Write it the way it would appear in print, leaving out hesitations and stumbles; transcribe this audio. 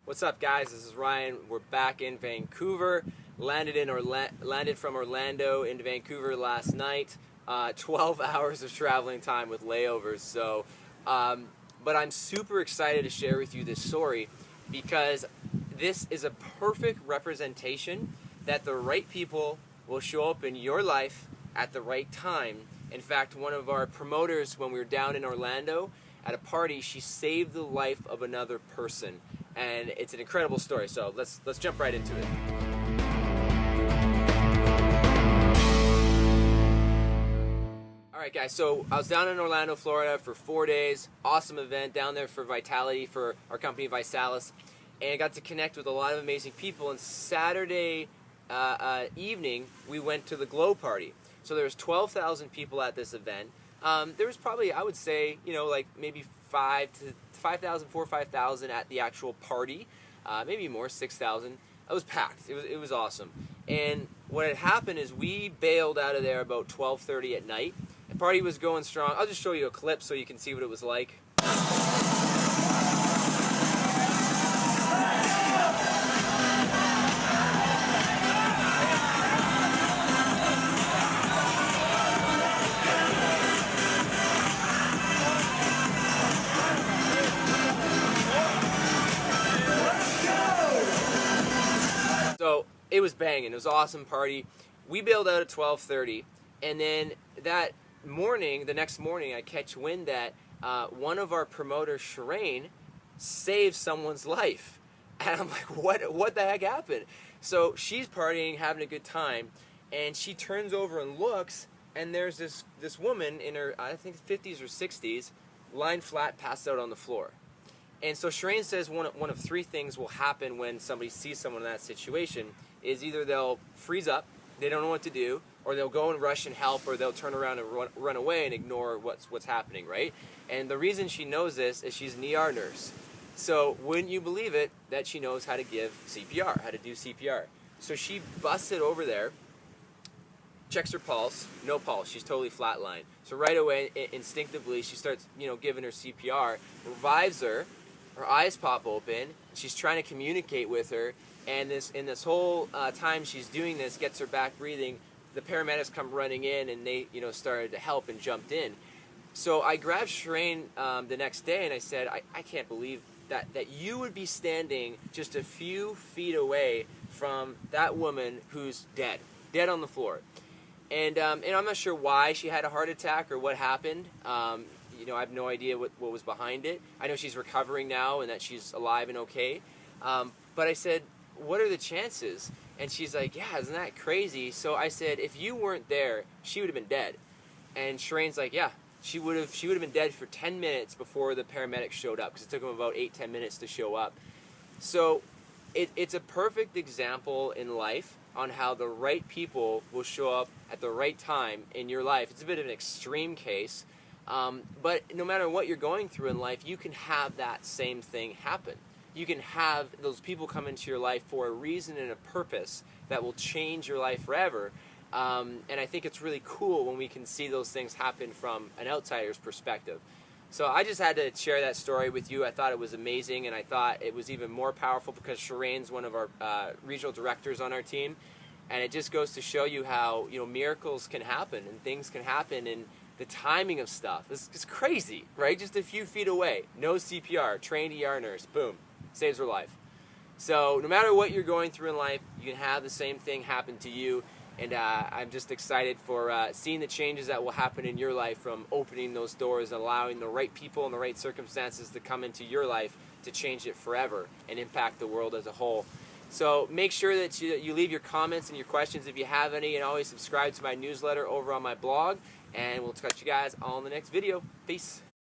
What's up, guys? This is Ryan. We're back in Vancouver. Landed from Orlando into Vancouver last night. 12 hours of traveling time with layovers. But I'm super excited to share with you this story because this is a perfect representation that the right people will show up in your life at the right time. In fact, one of our promoters, when we were down in Orlando at a party, she saved the life of another person. And it's an incredible story, so let's jump right into it. Alright guys, so I was down in Orlando, Florida for 4 days. Awesome event down there for Vitality, for our company Visalis. And I got to connect with a lot of amazing people. And Saturday evening, we went to the Glow Party. So there was 12,000 people at this event. There was probably, I would say, like maybe 4,000 or 5,000 at the actual party, maybe more, 6,000. It was packed. It was awesome. And what had happened is we bailed out of there about 12:30 at night. The party was going strong. I'll just show you a clip so you can see what it was like. So it was banging. It was an awesome party. We bailed out at 12:30, and then that morning, the next morning, I catch wind that one of our promoters, Sherayne, saved someone's life. And I'm like, what the heck happened? So she's partying, having a good time, and she turns over and looks, and there's this woman in her, I think, 50s or 60s, lying flat, passed out on the floor. And so Sherayne says one of three things will happen when somebody sees someone in that situation is either they'll freeze up, they don't know what to do, or they'll go and rush and help, or they'll turn around and run away and ignore what's happening, right? And the reason she knows this is she's an ER nurse. So wouldn't you believe it that she knows how to give CPR, how to do CPR. So she busted over there, checks her pulse, no pulse, she's totally flatlined. So right away, instinctively, she starts giving her CPR, revives her. Her eyes pop open. She's trying to communicate with her, and in this whole time she's doing this, gets her back breathing. The paramedics come running in, and they started to help and jumped in. So I grabbed Sherayne the next day, and I said, I can't believe that you would be standing just a few feet away from that woman who's dead on the floor. And I'm not sure why she had a heart attack or what happened. I have no idea what was behind it. I know she's recovering now and that she's alive and okay. But I said, what are the chances? And she's like, yeah, isn't that crazy? So I said, if you weren't there, she would have been dead. And Sherayne's like, yeah, she would have been dead for 10 minutes before the paramedics showed up, because it took them about 8-10 minutes to show up. So it's a perfect example in life on how the right people will show up at the right time in your life. It's a bit of an extreme case. But no matter what you're going through in life, you can have that same thing happen. You can have those people come into your life for a reason and a purpose that will change your life forever. And I think it's really cool when we can see those things happen from an outsider's perspective. So I just had to share that story with you. I thought it was amazing, and I thought it was even more powerful because Sherayne's one of our regional directors on our team. And it just goes to show you how miracles can happen and things can happen, and the timing of stuff is crazy, right? Just a few feet away, no CPR, trained ER nurse, boom, saves her life. So no matter what you're going through in life, you can have the same thing happen to you. And I'm just excited for seeing the changes that will happen in your life from opening those doors and allowing the right people and the right circumstances to come into your life to change it forever and impact the world as a whole. So make sure that you leave your comments and your questions if you have any, and always subscribe to my newsletter over on my blog. And we'll catch you guys on the next video. Peace.